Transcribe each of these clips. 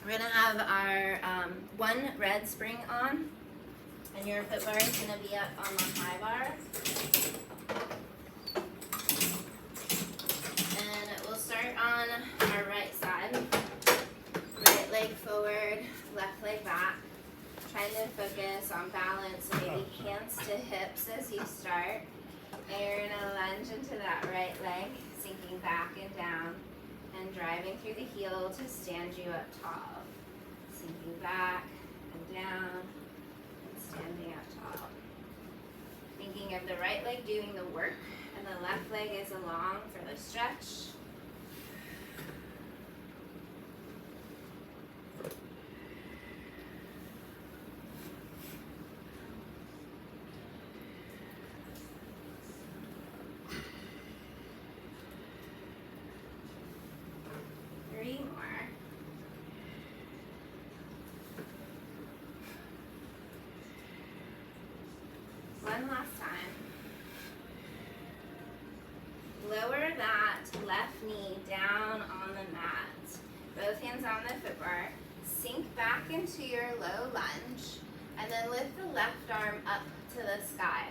We're gonna have our one red spring on, and your foot bar is gonna be up on the high bar. And we'll start on our right side. Right leg forward, left leg back. Trying to focus on balance, so maybe hands to hips as you start. And you're gonna lunge into that right leg, sinking back and down, and driving through the heel to stand you up tall. Sinking back and down, and standing up tall. Thinking of the right leg doing the work, and the left leg is along for the stretch. Three more. One last time. Lower that left knee down on the mat. Both hands on the foot bar. Sink back into your low lunge. And then lift the left arm up to the sky.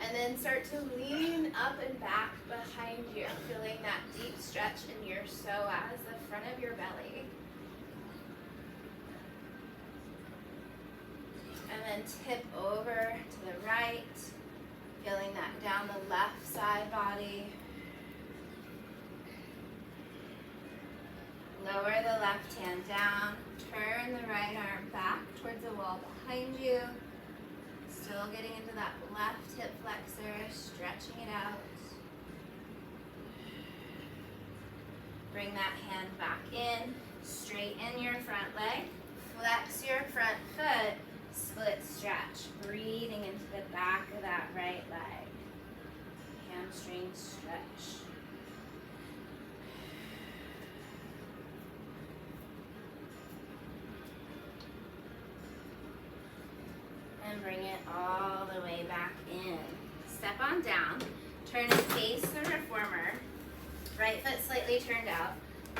And then start to lean up and back behind you, feeling that deep stretch in your psoas, the front of your belly. And then tip over to the right, feeling that down the left side body. Lower the left hand down, turn the right arm back towards the wall behind you. Still getting into that left hip flexor, stretching it out. Bring that hand back in, straighten your front leg, flex your front foot, split stretch, breathing into the back of that right leg. Hamstring stretch. And bring it all the way back in. Step on down, turn and face the reformer. Right foot slightly turned out.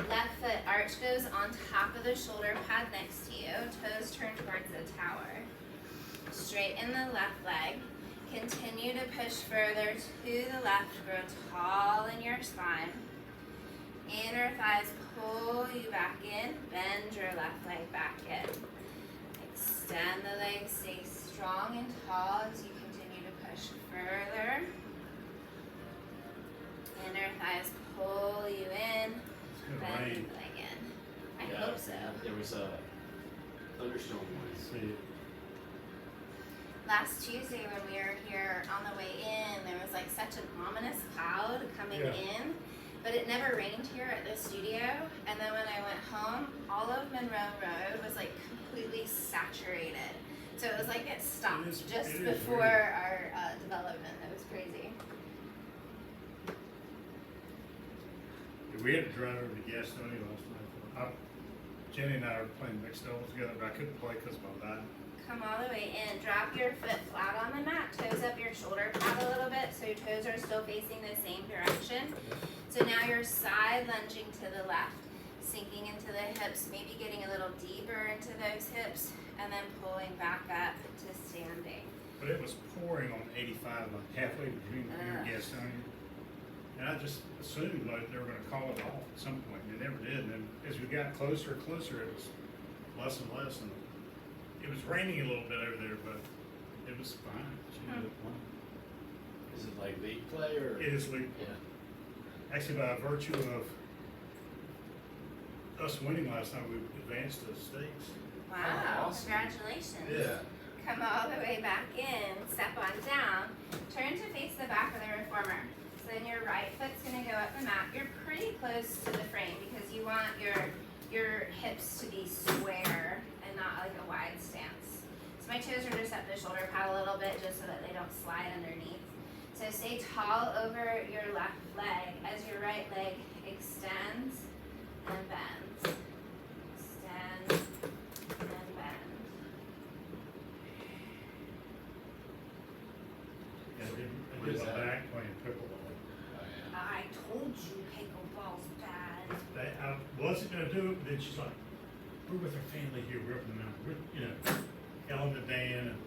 Left foot arch goes on top of the shoulder pad next to you. Toes turn towards the tower. Straighten the left leg. Continue to push further to the left. Grow tall in your spine. Inner thighs pull you back in. Bend your left leg back in. Extend the legs. Stay strong and tall as you continue to push further. Inner thighs pull you in. Bend the leg in. I hope so. There was a thunderstorm once. Last Tuesday when we were here on the way in, there was like such an ominous cloud coming in, but it never rained here at the studio. And then when I went home, all of Monroe Road was like completely saturated. So it was like it stopped just before our development. It was crazy. We had to drive over to Gastonia last night. Jenny and I were playing mixed doubles together, but I couldn't play because of my back. Come all the way in. Drop your foot flat on the mat. Toes up your shoulder pad a little bit so your toes are still facing the same direction. So now you're side lunging to the left, sinking into the hips, maybe getting a little deeper into those hips, and then pulling back up to standing. But it was pouring on 85, like halfway between here and Gastonia. And I just assumed like they were going to call it off at some point, and they never did. And then as we got closer and closer, it was less and less. And it was raining a little bit over there, but it was fine. Is it like league play or? It is league play. Yeah. Actually, by virtue of us winning last night, we advanced to the states. Wow, Awesome. congratulations. Yeah. Come all the way back in, step on down, turn to face the back of the reformer. So then your right foot's gonna go up the mat. You're pretty close to the frame because you want your hips to be square and not like a wide stance. So my toes are just at the shoulder pad a little bit just so that they don't slide underneath. So stay tall over your left leg as your right leg extends and bends. Extend and bend. Yeah, I What did is my that? back playing pickleball. I told you pickleball's bad. I wasn't going to do it, but then she's like, we're with our family here, we're up in the mountain, we're, you know, Ellen and Dan, and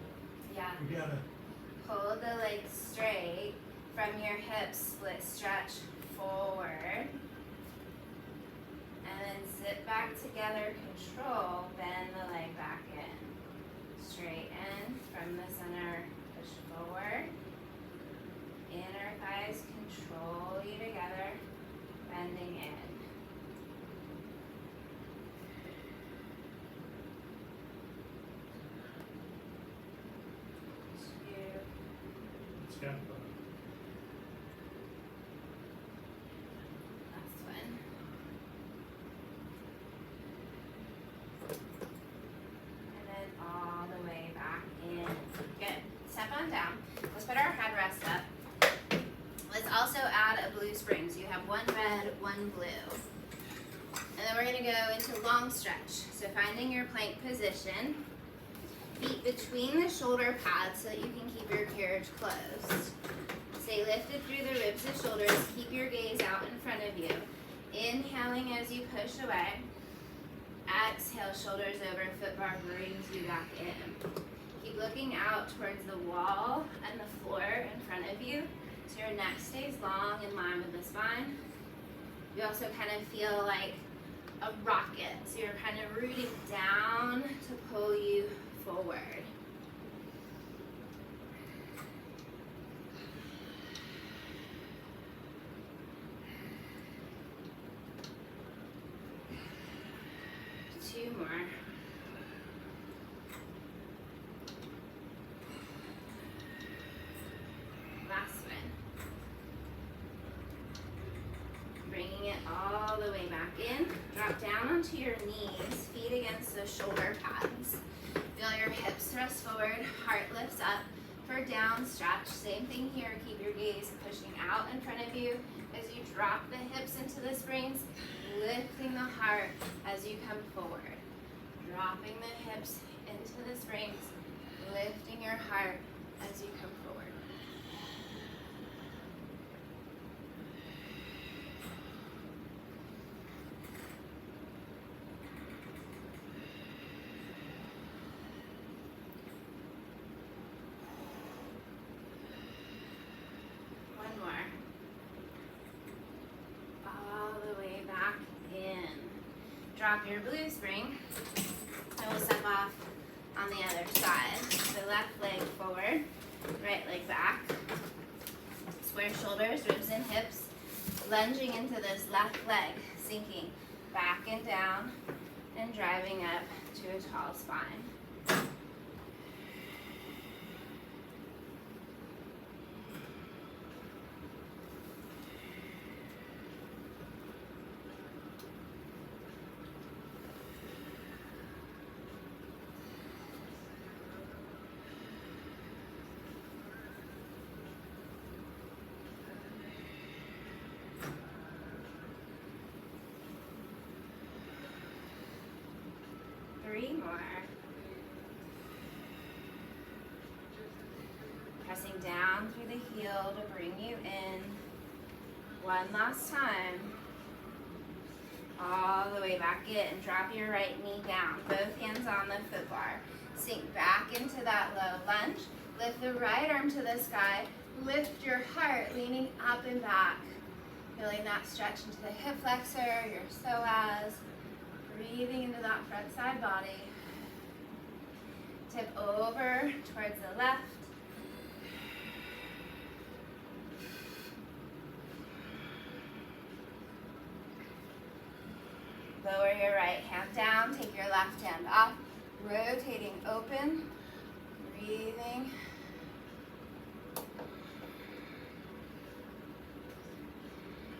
Yeah. we gotta, Hold the legs straight from your hips, split stretch forward. And then sit back together, control, bend the leg back in. Straight in from the center, push forward. Inner thighs control you together, bending in. it's got, Last one. And then all the way back in. Good. Step on down. Let's put our headrest up. Let's also add a blue spring. So you have one red, one blue. And then we're going to go into long stretch. So finding your plank position. Feet between the shoulder pads so that you can keep your carriage closed. Stay lifted through the ribs and shoulders. Keep your gaze out in front of you. Inhaling as you push away. Exhale, shoulders over, foot bar brings you back in. Keep looking out towards the wall and the floor in front of you so your neck stays long in line with the spine. You also kind of feel like a rocket, so you're kind of rooting down to pull you forward. Two more. Last one. Bringing it all the way back in. Drop down onto your knees, feet against the shoulder pads. Feel your hips thrust forward, heart lifts up for down stretch. Same thing here, keep your gaze pushing out in front of you as you drop the hips into the springs, lifting the heart as you come forward. Dropping the hips into the springs, lifting your heart as you come forward. One more. All the way back in. Drop your blue spring. And we'll step off on the other side. So left leg forward, right leg back. Square shoulders, ribs and hips. Lunging into this left leg, sinking back and down and driving up to a tall spine. Three more. Pressing down through the heel to bring you in. One last time. All the way back in. Drop your right knee down. Both hands on the foot bar. Sink back into that low lunge. Lift the right arm to the sky. Lift your heart, leaning up and back. Feeling that stretch into the hip flexor, your psoas. Breathing into that front side body. Tip over towards the left. Lower your right hand down. Take your left hand off. Rotating open. Breathing.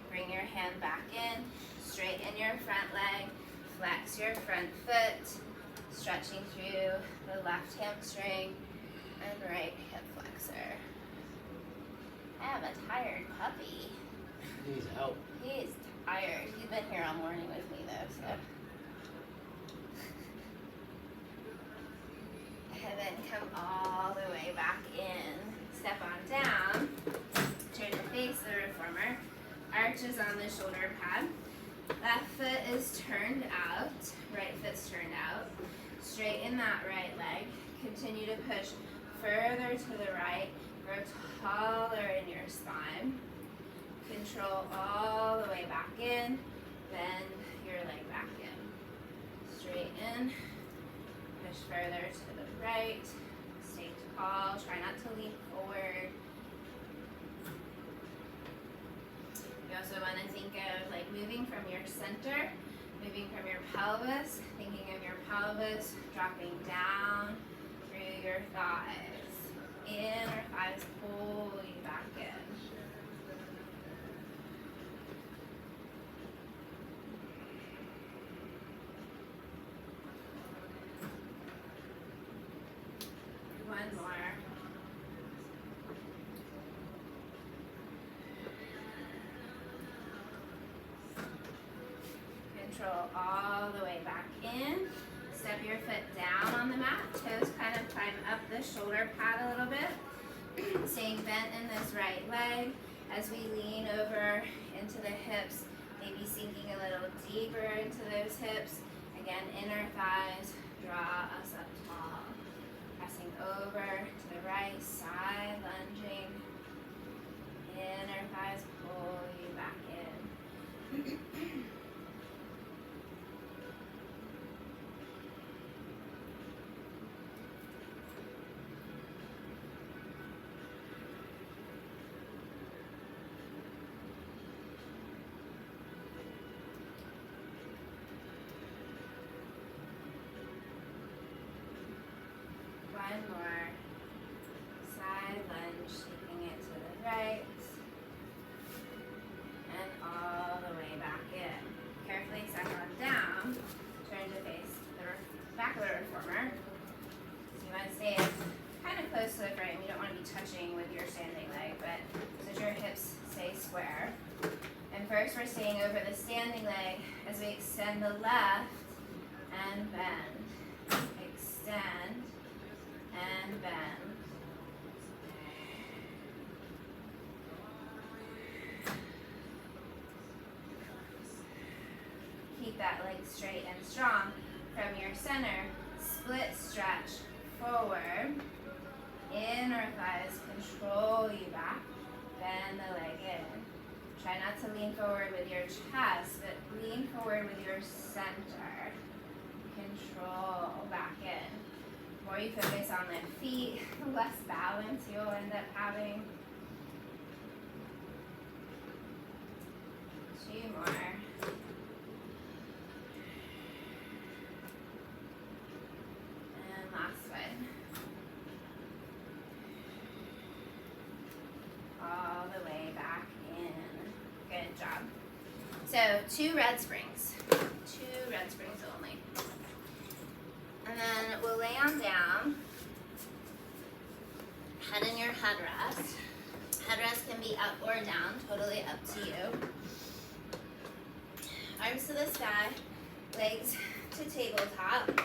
Bring your hand back in. Straighten your front leg. Flex your front foot, stretching through the left hamstring and right hip flexor. I have a tired puppy. Needs help. He's tired. He's been here all morning with me though, so. And then come all the way back in. Step on down. Turn your face, the reformer. Arches on the shoulder pad. Left foot is turned out, right foot's turned out. Straighten that right leg. Continue to push further to the right. Grow taller in your spine. Control all the way back in. Bend your leg back in. Straighten. Push further to the right. Stay tall. Try not to lean forward. You also want to think of like moving from your center, moving from your pelvis, thinking of your pelvis dropping down through your thighs. Inner thighs pull you back in. One more. Control all the way back in. Step your foot down on the mat. Toes kind of climb up the shoulder pad a little bit. Staying bent in this right leg as we lean over into the hips. Maybe sinking a little deeper into those hips. Again, inner thighs draw us up tall. Pressing over to the right side, lunging. Inner thighs pull you back in. One more. Side lunge, taking it to the right. And all the way back in. Carefully step on down. Turn to face the back of the reformer. So you want to stay kind of close to the frame. You don't want to be touching with your standing leg, but so that your hips stay square. And first we're staying over the standing leg as we extend the left and bend. Extend and bend. Keep that leg straight and strong. From your center, split stretch forward. Inner thighs control you back. Bend the leg in. Try not to lean forward with your chest, but lean forward with your center. Control back in. The more you focus on the feet, the less balance you'll end up having. 2 more. And last one. All the way back in. Good job. So 2 red springs. 2 red springs only. And then we'll lay on down. Head in your headrest. Headrest can be up or down, totally up to you. Arms to the sky, legs to tabletop.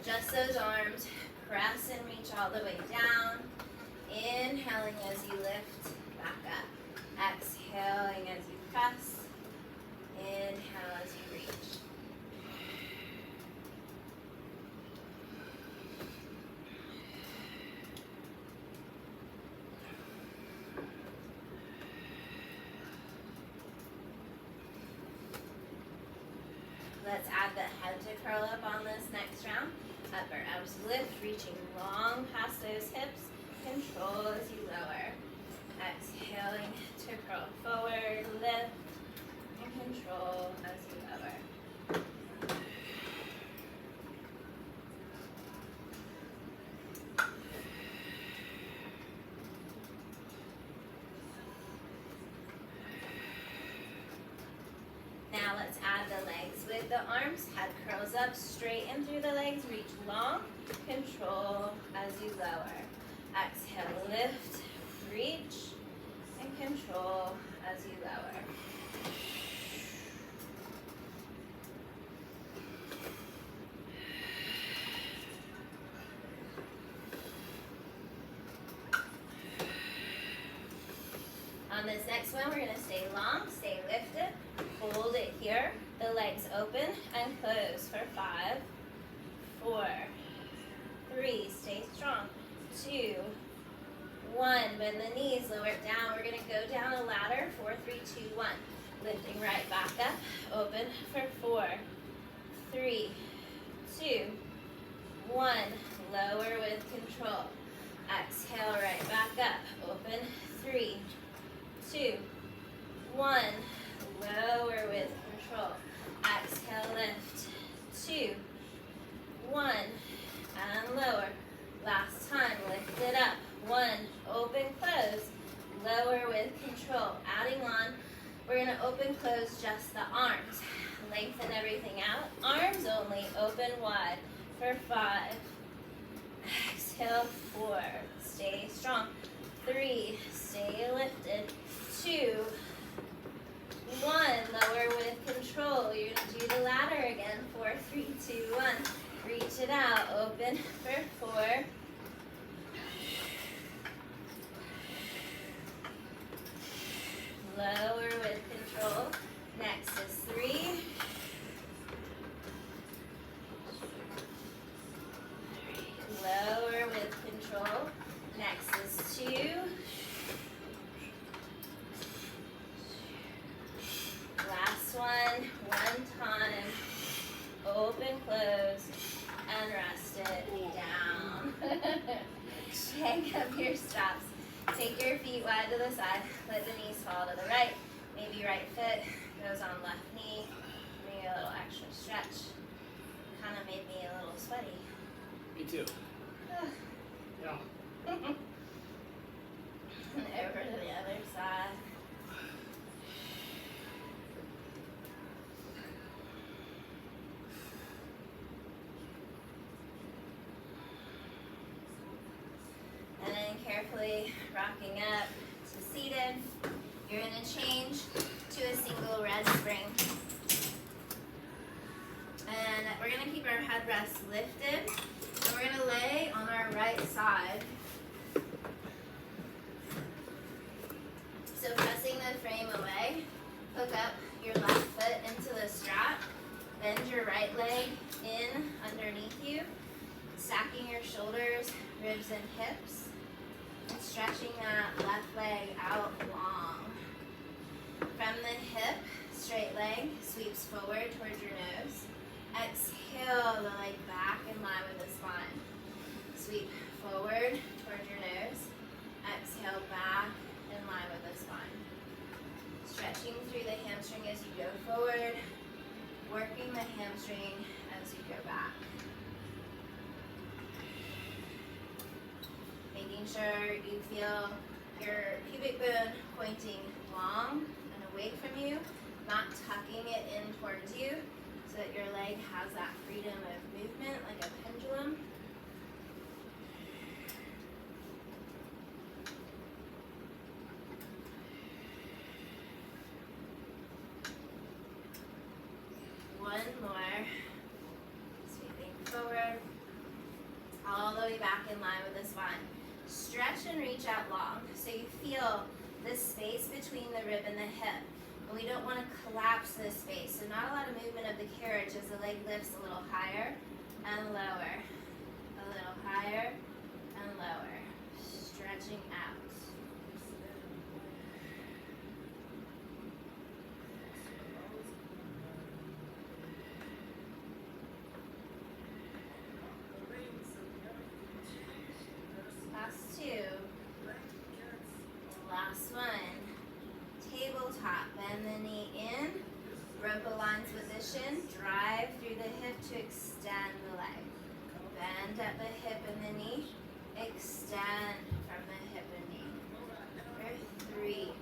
Just those arms, press and reach all the way down. Inhaling as you lift back up. Exhaling as you press. Inhale as you reach. Let's add the head to curl up on this next round. Upper arms lift, reaching long past those hips. Control as you lower. Exhaling to curl forward, lift, and control as you lower. Now let's add the legs with the arms. Head curls up, straighten through the legs, reach long. Control as you lower. Exhale, lift, reach, and control as you lower. On this next one, we're going to stay long, stay lifted, hold it here. The legs open and close for 5, 4, 3, stay strong, 2, 1, bend the knees, lower it down. We're gonna go down a ladder, 4, 3, 2, 1. Lifting right back up, open for 4, 3, 2, 1. Lower with control. Exhale right back up, open, 3, 2, 1. Lower with control. Exhale, lift, 2, 1, and lower. Last time, lift it up, 1, open, close, lower with control. Adding on, we're gonna open, close just the arms. Lengthen everything out, arms only, open wide for 5. Exhale, 4, stay strong, 3, stay lifted, 2, 1, lower with control. You're gonna do the ladder again, 4, 3, 2, 1. Reach it out, open for 4. Lower with control. Next is 3. Lower with control. Next is 2. Last one time. Open, close, and rest it down. Hang up your straps. Take your feet wide to the side. Let the knees fall to the right. Maybe right foot goes on left knee. Maybe a little extra stretch. Kind of made me a little sweaty. Me too. Yeah. And over to the other side. And then carefully rocking up to seated. You're going to change to a single red spring. And we're going to keep our headrests lifted. And we're going to lay on our right side. So pressing the frame away, hook up your left foot into the strap. Bend your right leg in underneath you. Stacking your shoulders, ribs, and hips. And stretching that left leg out long. From the hip, straight leg sweeps forward towards your nose. Exhale the leg back in line with the spine. Sweep forward towards your nose. Exhale back in line with the spine. Stretching through the hamstring as you go forward. Working the hamstring as you go back. Making sure you feel your pubic bone pointing long and away from you, not tucking it in towards you, so that your leg has that freedom of movement like a pendulum. One more. Sweeping forward, all the way back in line with the spine. Stretch and reach out long so you feel this space between the rib and the hip. And we don't want to collapse this space. So not a lot of movement of the carriage as the leg lifts a little higher and lower. A little higher and lower. Stretching out. Last two. Last one. Tabletop. Bend the knee in. Rope aligns position. Drive through the hip to extend the leg. Bend at the hip and the knee. Extend from the hip and knee. For 3.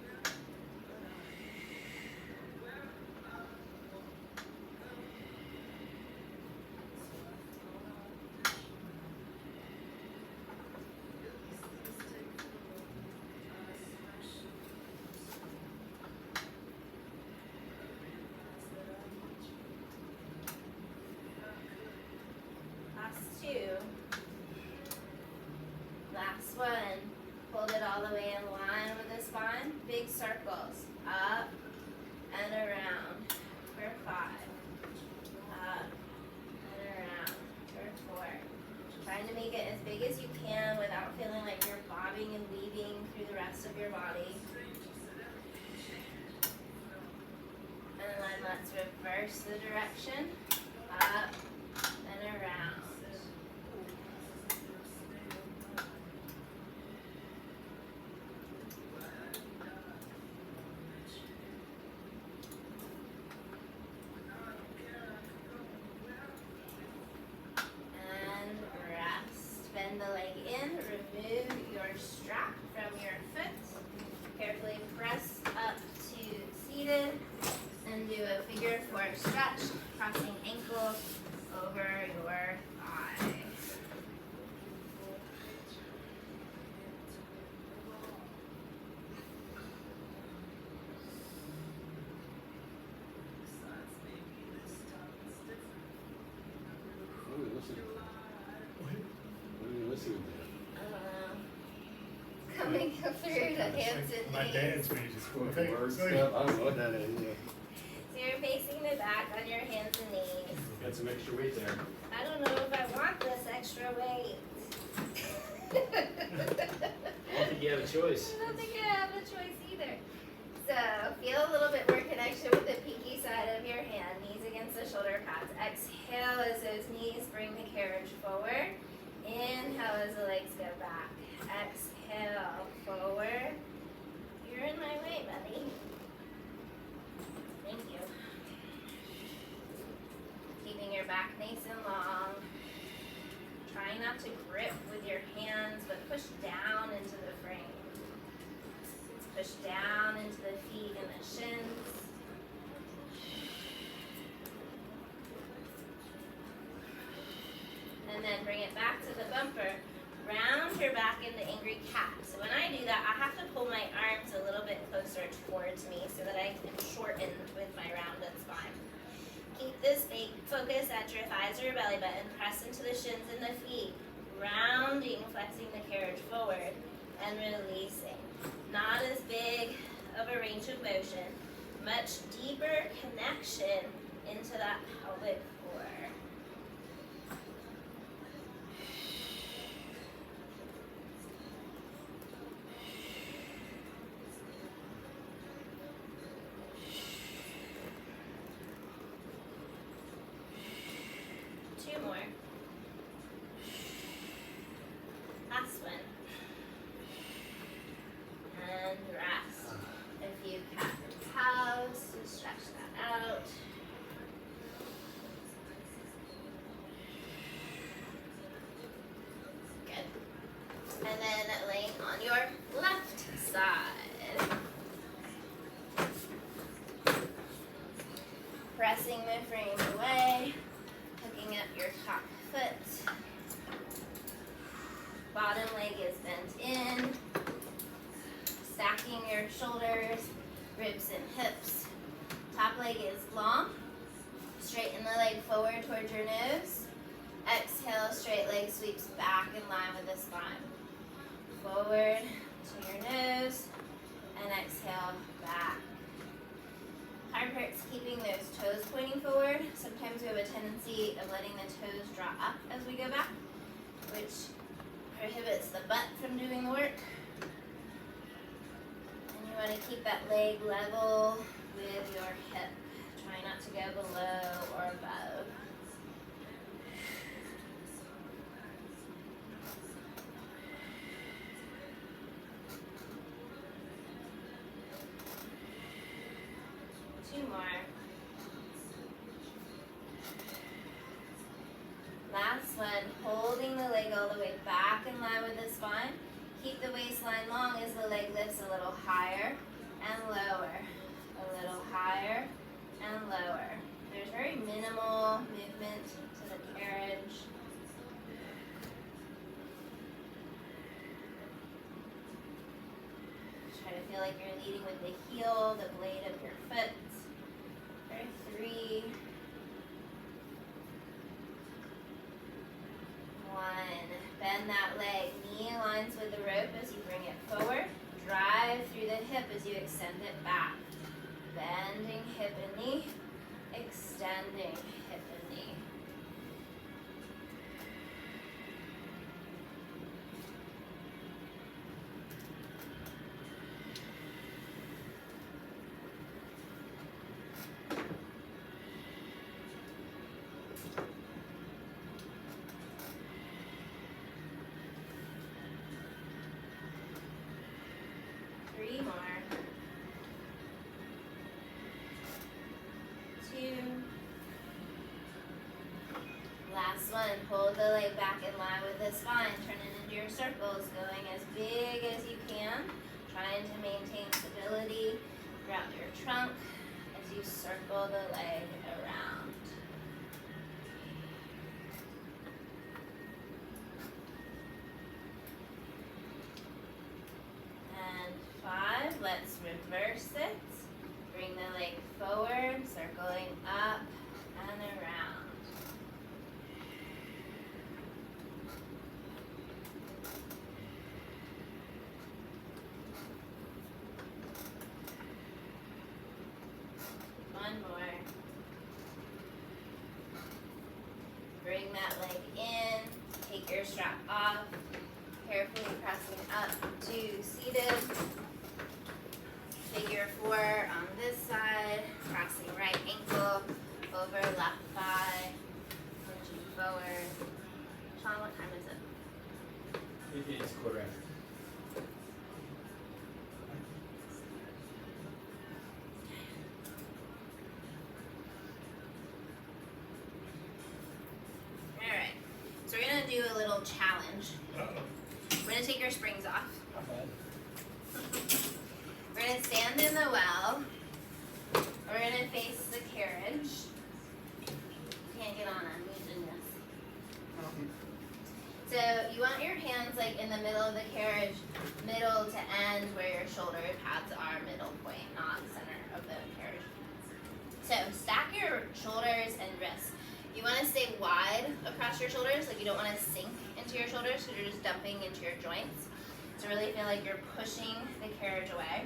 Last two. Last one. Hold it all the way in line with the spine. Big circles. Up and around. for 5. Up and around for 4. Trying to make it as big as you can without feeling like you're bobbing and weaving through the rest of your body. And then let's reverse the direction. Up and around. And rest. Bend the leg in. Remove your strap from your foot. Carefully press up to seated. And do a figure 4 stretch, crossing ankle over your thigh. What are we listening to? What are we listening to? Coming through the hands and My knees. dad's music. What word stuff? I don't know what that is. Yeah. So you're facing the back on your hands and knees. Got some extra weight there. I don't know if I want this extra weight. I don't think you have a choice. I don't think I have a choice either. So feel a little bit more connection with the pinky side of your hand, knees against the shoulder pads. Exhale as those knees bring the carriage forward. Inhale as the legs go back. Exhale forward. You're in my way, buddy. Thank you. Keeping your back nice and long. Trying not to grip with your hands, but push down into the frame. Push down into the feet and the shins. And then bring it back to the bumper. Round your back into angry cat. So when I do that, I have to pull my arms a little bit closer towards me so that I can shorten with my rounded spine. Keep this focus at your thighs or your belly button. Press into the shins and the feet. Rounding, flexing the carriage forward and releasing. Not as big of a range of motion. Much deeper connection into that pelvic floor. Two more. Last one. And rest. If you cat cows, to stretch that out. Good. And then laying on your left side. Pressing the frame away. Hooking up your top foot. Bottom leg is bent in. Stacking your shoulders, ribs and hips. Top leg is long. Straighten the leg forward towards your nose. Exhale, straight leg sweeps back in line with the spine. Forward to your nose. And exhale, back. Hard part's keeping those toes pointing forward. Sometimes we have a tendency of letting the toes draw up as we go back, which prohibits the butt from doing the work. And you want to keep that leg level with your hip. Try not to go below or above. Two more. Last one, holding the leg all the way back in line with the spine. Keep the waistline long as the leg lifts a little higher and lower. A little higher and lower. There's very minimal movement to the carriage. Try to feel like you're leading with the heel, the blade of your foot. For 3, 1. Bend that leg. Knee aligns with the rope as you bring it forward. Drive through the hip as you extend it back. Bending hip and knee. extending hip and knee. Three more. Two. Last one. Hold the leg back in line with the spine. Turn it into your circles, going as big as you can. Trying to maintain stability throughout your trunk as you circle the leg around. And 5, let's reverse it. Bring the leg forward, circling up and around. One more. Bring that leg in, take your strap off, carefully pressing up to seated. Figure 4 on this side, crossing right ankle over left thigh, pushing forward. Sean, what time is it? It is quarter after. Alright, so we're gonna do a little challenge. Uh-oh. We're gonna take your springs off. Not bad. We're gonna stand in the well. We're gonna face the carriage. Can't get on, I'm using this. So you want your hands like in the middle of the carriage, middle to end where your shoulder pads are, middle point, not center of the carriage. So stack your shoulders and wrists. You want to stay wide across your shoulders, like you don't want to sink into your shoulders, so you're just dumping into your joints. So really feel like you're pushing the carriage away.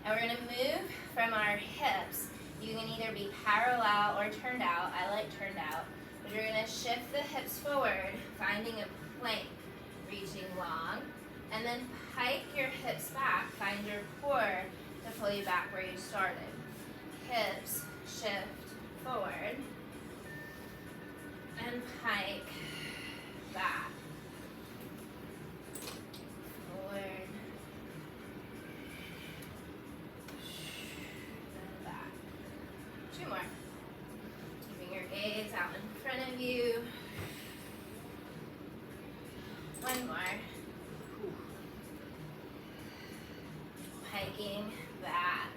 And we're going to move from our hips. You can either be parallel or turned out. I like turned out. But you're going to shift the hips forward, finding a plank, reaching long. And then pike your hips back. Find your core to pull you back where you started. Hips shift forward. And pike back. Forward. And back. 2 more. Keeping your gaze out in front of you. 1 more. Hiking back.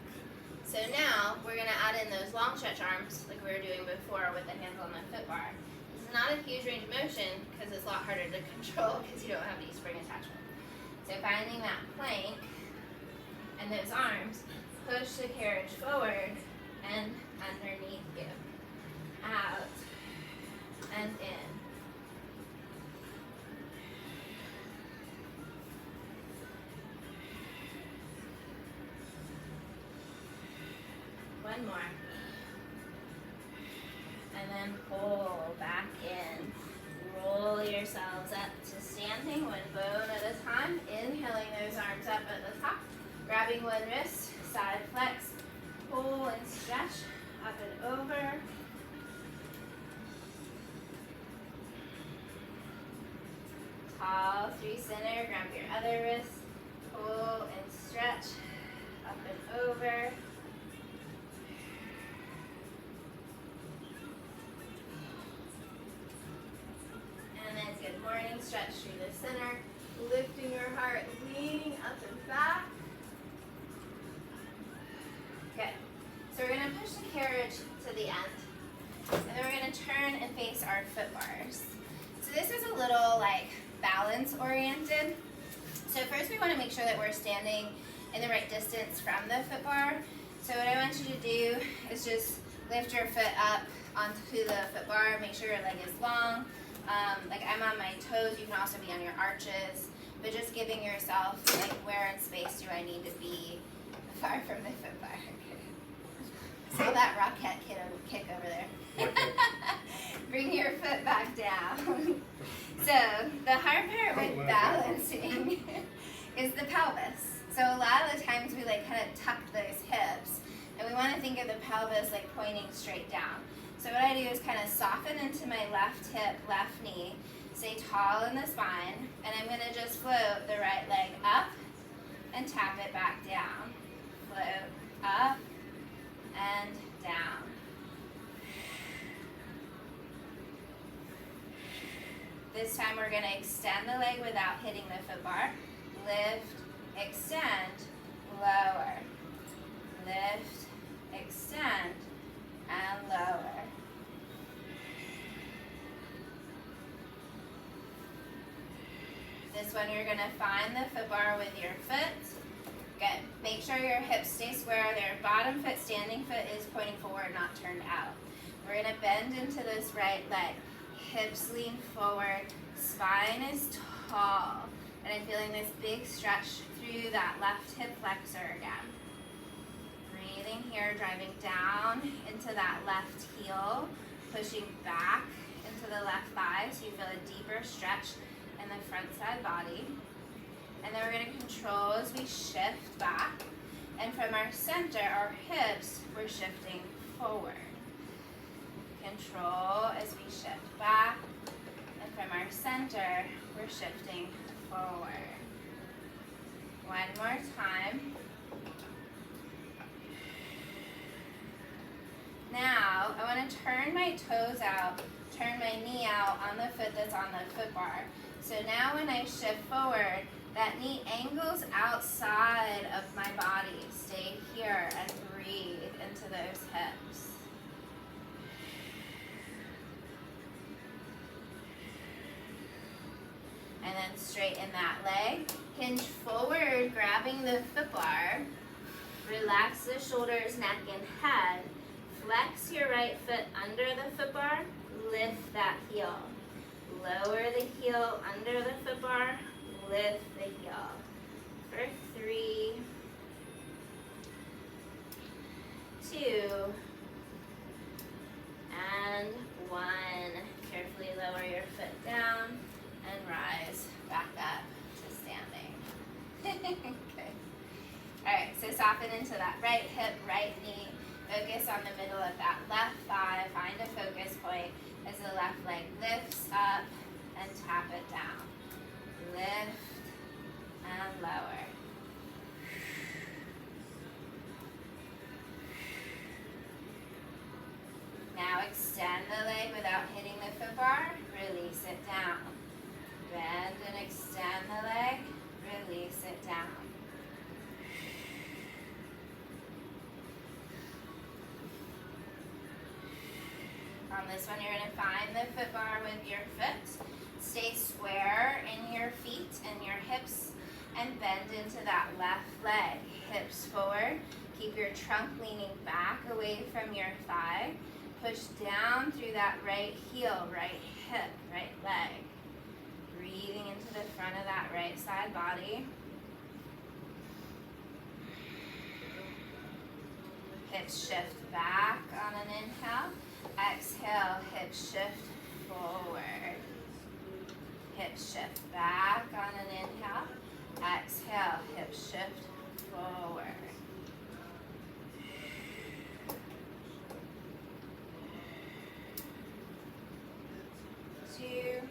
So now we're going to add in those long stretch arms like we were doing before with the hands on the foot bar. This is not a huge range of motion because it's a lot harder to control because you don't have any spring attachment. So finding that plank and those arms, push the carriage forward and underneath you. Out and in. One more. And then pull back in. Roll yourselves up to standing, 1 bone at a time. Inhaling those arms up at the top. Grabbing one wrist, side flex. Pull and stretch up and over. Tall through center. Grab your other wrist. Pull and stretch up and over. And then good morning, stretch through the center, lifting your heart, leaning up and back. Good. So we're going to push the carriage to the end, and then we're going to turn and face our foot bars. So this is a little like balance oriented. So first we want to make sure that we're standing in the right distance from the foot bar. So what I want you to do is just lift your foot up onto the foot bar, make sure your leg is long. Like I'm on my toes, you can also be on your arches, but just giving yourself like where in space do I need to be far from the foot bar. Saw that rocket kick over there. Bring your foot back down. So the hard part with balancing is the pelvis. So a lot of the times we like kind of tuck those hips, and we want to think of the pelvis like pointing straight down. So what I do is kind of soften into my left hip, left knee, stay tall in the spine, and I'm going to just float the right leg up and tap it back down. Float up and down. This time we're going to extend the leg without hitting the foot bar. Lift, extend, lower. Lift, extend, and lower. This one you're going to find the foot bar with your foot. Good. Make sure your hips stay square. Their bottom foot, standing foot is pointing forward, not turned out. We're going to bend into this right leg. Hips lean forward. Spine is tall. And I'm feeling this big stretch through that left hip flexor again. Breathing here, driving down into that left heel, pushing back into the left thigh so you feel a deeper stretch in the front side body. And then we're going to control as we shift back. And from our center, our hips, we're shifting forward. Control as we shift back. And from our center, we're shifting forward. One more time. Now, I want to turn my toes out, turn my knee out on the foot that's on the foot bar. So now when I shift forward, that knee angles outside of my body. Stay here and breathe into those hips. And then straighten that leg. Hinge forward, grabbing the foot bar. Relax the shoulders, neck, and head. Flex your right foot under the foot bar. Lift that heel. Lower the heel under the foot bar. Lift the heel. For 3, 2, and 1. Carefully lower your foot down and rise back up to standing. Good. Alright, so soften into that right hip, right knee. Focus on the middle of that left thigh. Find a focus point as the left leg lifts up and tap it down. Lift and lower. Now extend the leg without hitting the foot bar. Release it down. Bend and extend the leg. Release it down. On this one, you're going to find the foot bar with your foot. Stay square in your feet and your hips and bend into that left leg. Hips forward. Keep your trunk leaning back away from your thigh. Push down through that right heel, right hip, right leg. Breathing into the front of that right side body. Hips shift back on an inhale. Exhale, hips shift forward. Hips shift back on an inhale. Exhale, hips shift forward. Two.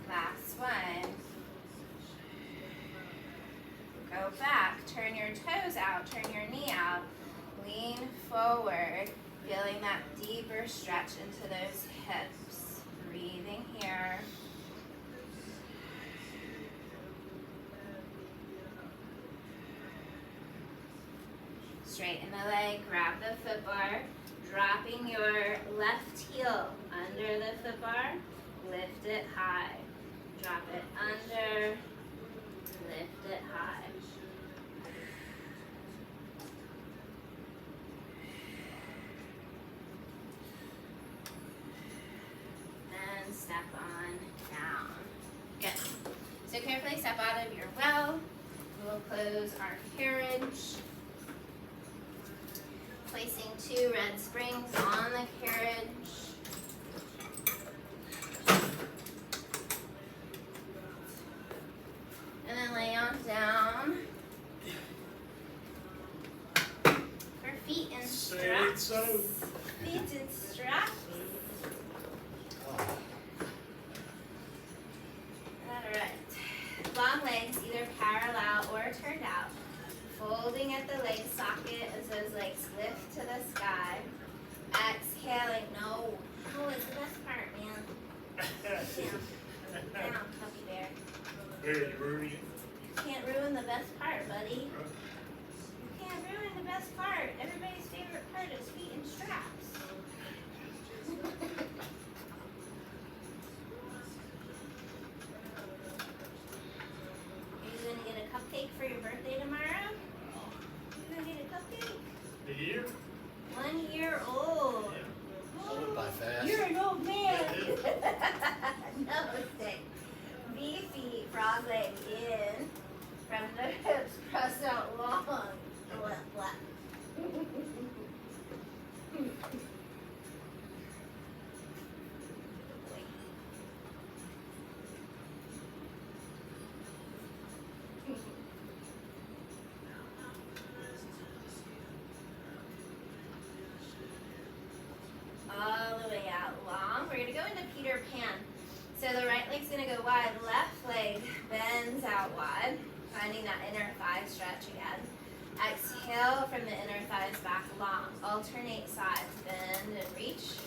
Last one. Go back, turn your toes out, turn your knee out, lean forward, feeling that deeper stretch into those hips. Breathing here. Straighten the leg, grab the foot bar, dropping your left heel under the foot bar, lift it high. Drop it under, lift it high. And step on down. Good. So carefully step out of your well. We'll close our carriage. Placing 2 red springs on the carriage. And then lay on down for feet and straps. so. Feet and straps. Alright. Long legs, either parallel or turned out. Folding at the leg socket as those legs lift to the sky. Exhaling. No. Oh, it's the best part, man. Down, puppy bear. Very rude. You can't ruin the best part, buddy. You can't ruin the best part. Everybody's favorite part is feet and straps. Are you gonna get a cupcake for your birthday tomorrow? You gonna get a cupcake? The year? 1 year old. That went by fast. You're an old man. No mistake. Beefy frog leg in. From the hips, press out long. Blah, blah. All the way out long. We're going to go into Peter Pan. So the right leg's going to go wide, left leg bends out wide, finding that inner thigh stretch again. Exhale from the inner thighs back long. Alternate sides, bend and reach.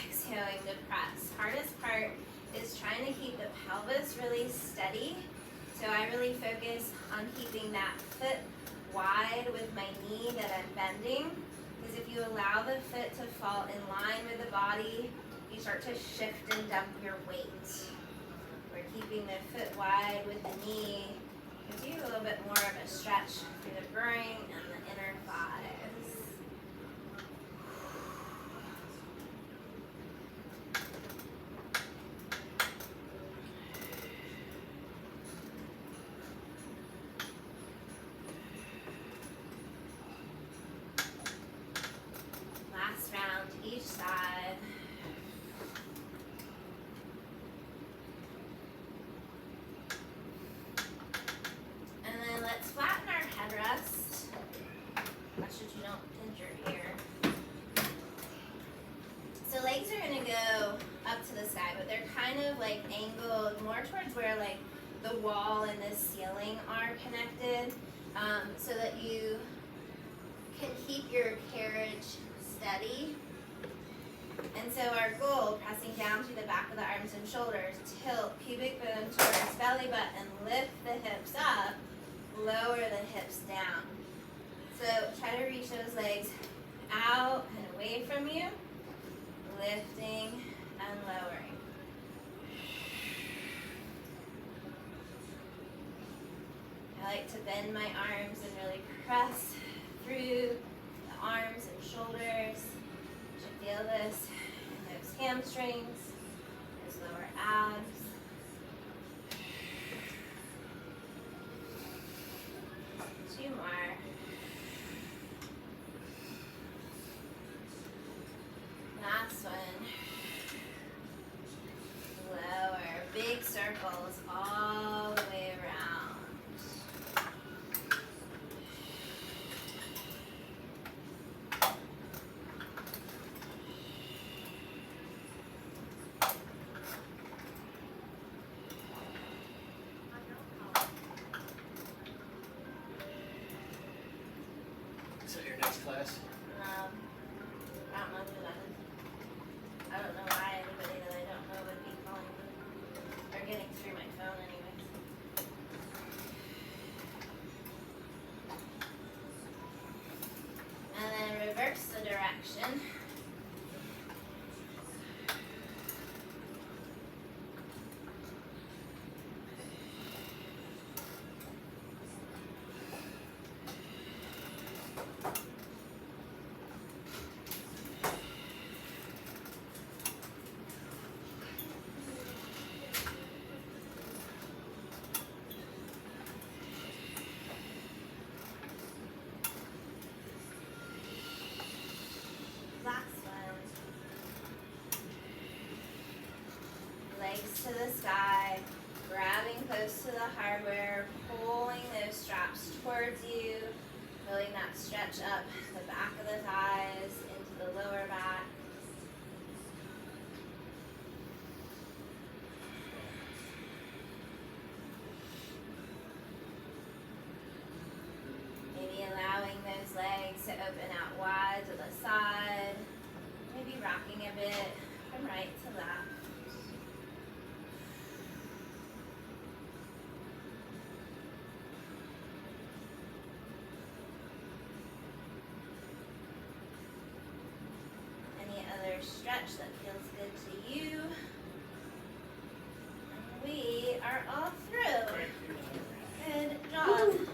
Exhaling to press. Hardest part is trying to keep the pelvis really steady. So I really focus on keeping that foot wide with my knee that I'm bending. Because if you allow the foot to fall in line with the body, you start to shift and dump your weight. We're keeping the foot wide with the knee. Gives you a little bit more of a stretch through the groin and the inner thighs. Last round each side. And then let's flatten our headrest. Make sure you don't pinch your ear. So legs are gonna go up to the sky, but they're kind of like angled more towards where like the wall and the ceiling are connected, so that you can keep your carriage steady. And so our goal, pressing down through the back of the arms and shoulders, tilt pubic bone towards belly button, lift the hips up, lower the hips down. So try to reach those legs out and away from you, lifting and lowering. I like to bend my arms and really press through the arms and shoulders. You should feel this in those hamstrings, those lower abs. Two more. Last one. Lower. Big circles all the way around. Is that your next class? I don't know who that is. I don't know why anybody that I don't know would be calling me or getting through my phone anyways. And then reverse the direction. to the sky, grabbing close to the hardware, pulling those straps towards you, feeling that stretch up the back of the thighs, into the lower back. Maybe allowing those legs to open out wide to the side. Maybe rocking a bit from right to left. Any other stretch that feels good to you. And we are all through. Good job.